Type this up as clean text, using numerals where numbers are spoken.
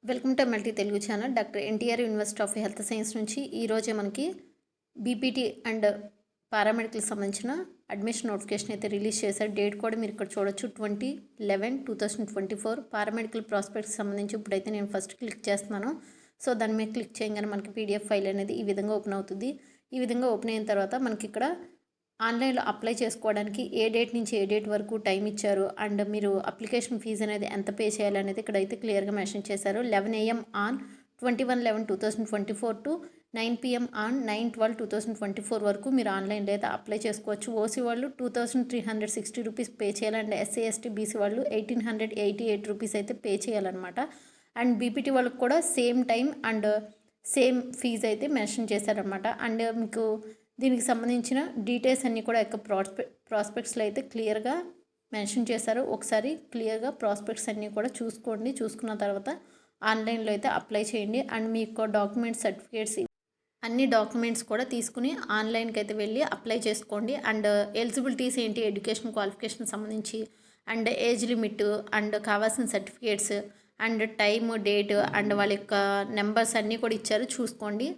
Welcome to multi Telugu channel. Doctor NTR university of health science నుంచి ఈరోజే మనకి బీపీటీ అండ్ పారామెడికల్కి సంబంధించిన అడ్మిషన్ నోటిఫికేషన్ అయితే రిలీజ్ చేశారు. డేట్ కూడా మీరు ఇక్కడ చూడొచ్చు, 20/11/2024. పారామెడికల్ ప్రాస్పెక్ట్కి సంబంధించి ఇప్పుడైతే నేను ఫస్ట్ క్లిక్ చేస్తున్నాను. సో దాని మీద క్లిక్ చేయగానే మనకి పీడిఎఫ్ ఫైల్ అనేది ఈ విధంగా ఓపెన్ అవుతుంది. ఈ విధంగా ఓపెన్ అయిన తర్వాత మనకి ఇక్కడ ఆన్లైన్లో అప్లై చేసుకోవడానికి ఏ డేట్ నుంచి ఏ డేట్ వరకు టైం ఇచ్చారు అండ్ మీరు అప్లికేషన్ ఫీజు అనేది ఎంత పే చేయాలనేది ఇక్కడైతే క్లియర్గా మెన్షన్ చేశారు. 11 AM on 21/11/2024 to 9 PM on 9/12/2024 వరకు మీరు ఆన్లైన్లో అయితే అప్లై చేసుకోవచ్చు. ఓసీ వాళ్ళు 2360 రూపీస్ పే చేయాలంటే ఎస్సీ ఎస్టీ బీసీ వాళ్ళు 1888 రూపీస్ అయితే పే చేయాలన్నమాట. అండ్ బీపీటీ వాళ్ళకి కూడా same time and same fee అయితే మెన్షన్ చేశారనమాట. అండ్ మీకు దీనికి సంబంధించిన డీటెయిల్స్ అన్నీ కూడా యొక్క ప్రాస్పెక్ట్స్లో అయితే క్లియర్గా మెన్షన్ చేశారు. ఒకసారి క్లియర్గా ప్రాస్పెక్ట్స్ అన్నీ కూడా చూసుకోండి. చూసుకున్న తర్వాత ఆన్లైన్లో అయితే అప్లై చేయండి. అండ్ మీ యొక్క డాక్యుమెంట్స్, సర్టిఫికేట్స్ అన్ని డాక్యుమెంట్స్ కూడా తీసుకుని ఆన్లైన్కి అయితే వెళ్ళి అప్లై చేసుకోండి. అండ్ ఎలిజిబిలిటీస్ ఏంటి, ఎడ్యుకేషన్ క్వాలిఫికేషన్ సంబంధించి అండ్ ఏజ్ లిమిట్ అండ్ కావాల్సిన certificates and time, date and వాళ్ళ యొక్క నెంబర్స్ అన్నీ కూడా ఇచ్చారు, చూసుకోండి.